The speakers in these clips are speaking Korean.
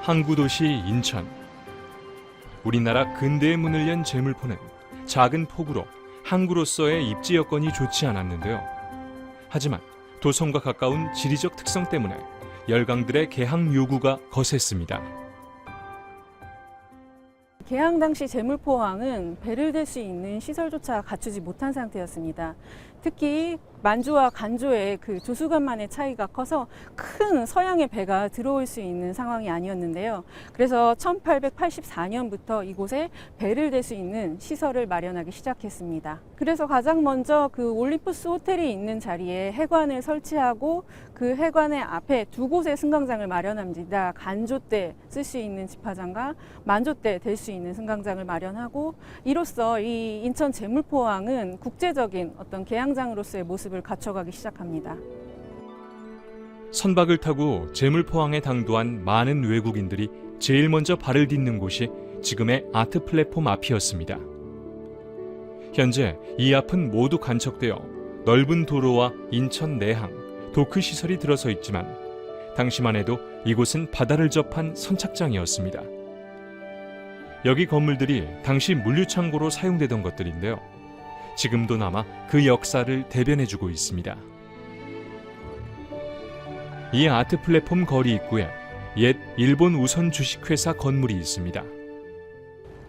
항구 도시 인천. 우리나라 근대의 문을 연 제물포는 작은 폭우로 항구로서의 입지 여건이 좋지 않았는데요. 하지만 도성과 가까운 지리적 특성 때문에 열강들의 개항 요구가 거셌습니다. 개항 당시 제물포항은 배를 댈 수 있는 시설조차 갖추지 못한 상태였습니다. 특히 만주와 간조의 그 조수간만의 차이가 커서 큰 서양의 배가 들어올 수 있는 상황이 아니었는데요. 그래서 1884년부터 이곳에 배를 댈 수 있는 시설을 마련하기 시작했습니다. 그래서 가장 먼저 그 올림푸스 호텔이 있는 자리에 해관을 설치하고 그 해관의 앞에 두 곳의 승강장을 마련합니다. 간조 때 쓸 수 있는 집화장과 만조 때 댈 수 있는 승강장을 마련하고, 이로써 이 인천 제물포항은 국제적인 어떤 개항장으로서의 모습을 갖춰가기 시작합니다. 선박을 타고 제물포항에 당도한 많은 외국인들이 제일 먼저 발을 딛는 곳이 지금의 아트 플랫폼 앞이었습니다. 현재 이 앞은 모두 간척되어 넓은 도로와 인천 내항, 도크 시설이 들어서 있지만 당시만 해도 이곳은 바다를 접한 선착장이었습니다. 여기 건물들이 당시 물류창고로 사용되던 것들인데요. 지금도 남아 그 역사를 대변해주고 있습니다. 이 아트 플랫폼 거리 입구에 옛 일본 우선 주식회사 건물이 있습니다.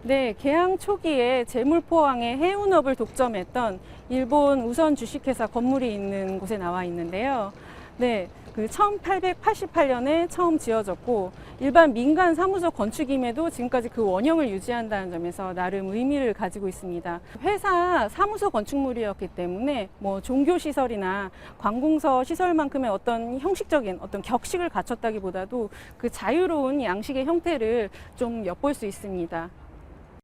네, 개항 초기에 제물포항의 해운업을 독점했던 일본 우선 주식회사 건물이 있는 곳에 나와 있는데요. 네, 그 1888년에 처음 지어졌고 일반 민간 사무소 건축임에도 지금까지 그 원형을 유지한다는 점에서 나름 의미를 가지고 있습니다. 회사 사무소 건축물이었기 때문에 뭐 종교 시설이나 관공서 시설만큼의 어떤 형식적인 어떤 격식을 갖췄다기보다도 그 자유로운 양식의 형태를 좀 엿볼 수 있습니다.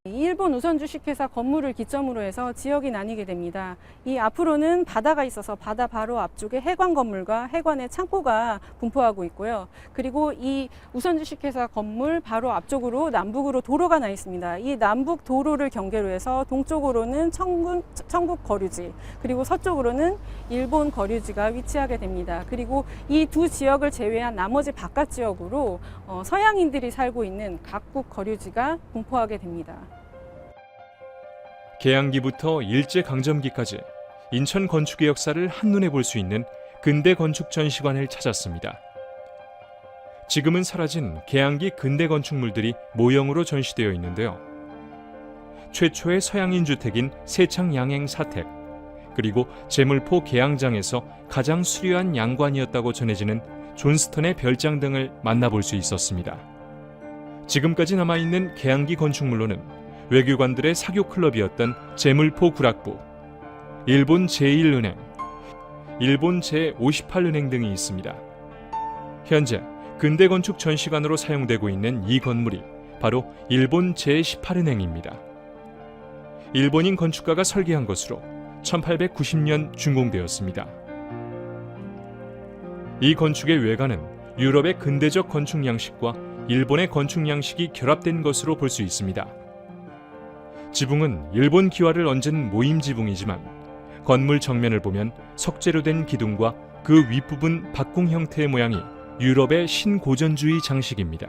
일본 우선 주식회사 건물을 기점으로 해서 지역이 나뉘게 됩니다. 이 앞으로는 바다가 있어서 바다 바로 앞쪽에 해관 건물과 해관의 창고가 분포하고 있고요. 그리고 이 우선 주식회사 건물 바로 앞쪽으로 남북으로 도로가 나 있습니다. 이 남북 도로를 경계로 해서 동쪽으로는 청국 거류지, 그리고 서쪽으로는 일본 거류지가 위치하게 됩니다. 그리고 이 두 지역을 제외한 나머지 바깥 지역으로 서양인들이 살고 있는 각국 거류지가 분포하게 됩니다. 개항기부터 일제강점기까지 인천 건축의 역사를 한눈에 볼 수 있는 근대 건축 전시관을 찾았습니다. 지금은 사라진 개항기 근대 건축물들이 모형으로 전시되어 있는데요. 최초의 서양인 주택인 세창 양행 사택, 그리고 제물포 개항장에서 가장 수려한 양관이었다고 전해지는 존스턴의 별장 등을 만나볼 수 있었습니다. 지금까지 남아있는 개항기 건축물로는 외교관들의 사교 클럽이었던 제물포 구락부, 일본 제1은행, 일본 제58은행 등이 있습니다. 현재 근대 건축 전시관으로 사용되고 있는 이 건물이 바로 일본 제18은행입니다. 일본인 건축가가 설계한 것으로 1890년 준공되었습니다. 이 건축의 외관은 유럽의 근대적 건축 양식과 일본의 건축 양식이 결합된 것으로 볼 수 있습니다. 지붕은 일본 기와를 얹은 모임 지붕이지만 건물 정면을 보면 석재로 된 기둥과 그 윗부분 박궁 형태의 모양이 유럽의 신고전주의 장식입니다.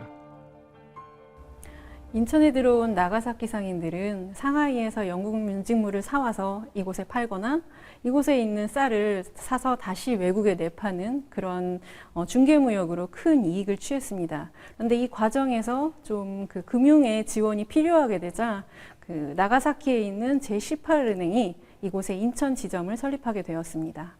인천에 들어온 나가사키 상인들은 상하이에서 영국 문직물을 사와서 이곳에 팔거나 이곳에 있는 쌀을 사서 다시 외국에 내파는 그런 중개무역으로 큰 이익을 취했습니다. 그런데 이 과정에서 좀 그 금융의 지원이 필요하게 되자 그 나가사키에 있는 제18은행이 이곳에 인천 지점을 설립하게 되었습니다.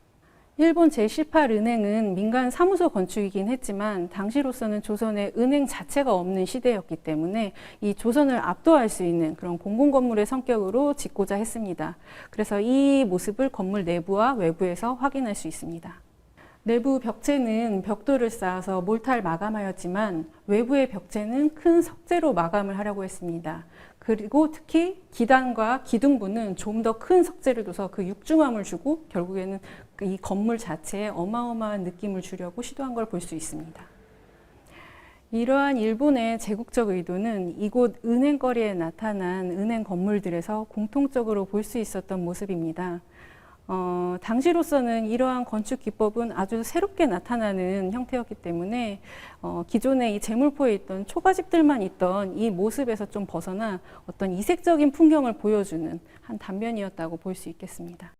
일본 제18은행은 민간 사무소 건축이긴 했지만 당시로서는 조선에 은행 자체가 없는 시대였기 때문에 이 조선을 압도할 수 있는 그런 공공건물의 성격으로 짓고자 했습니다. 그래서 이 모습을 건물 내부와 외부에서 확인할 수 있습니다. 내부 벽체는 벽돌을 쌓아서 몰탈 마감하였지만 외부의 벽체는 큰 석재로 마감을 하려고 했습니다. 그리고 특히 기단과 기둥부는 좀 더 큰 석재를 둬서 그 육중함을 주고 결국에는 이 건물 자체에 어마어마한 느낌을 주려고 시도한 걸 볼 수 있습니다. 이러한 일본의 제국적 의도는 이곳 은행거리에 나타난 은행 건물들에서 공통적으로 볼 수 있었던 모습입니다. 당시로서는 이러한 건축 기법은 아주 새롭게 나타나는 형태였기 때문에 기존의 이 제물포에 있던 초가집들만 있던 이 모습에서 좀 벗어나 어떤 이색적인 풍경을 보여주는 한 단면이었다고 볼 수 있겠습니다.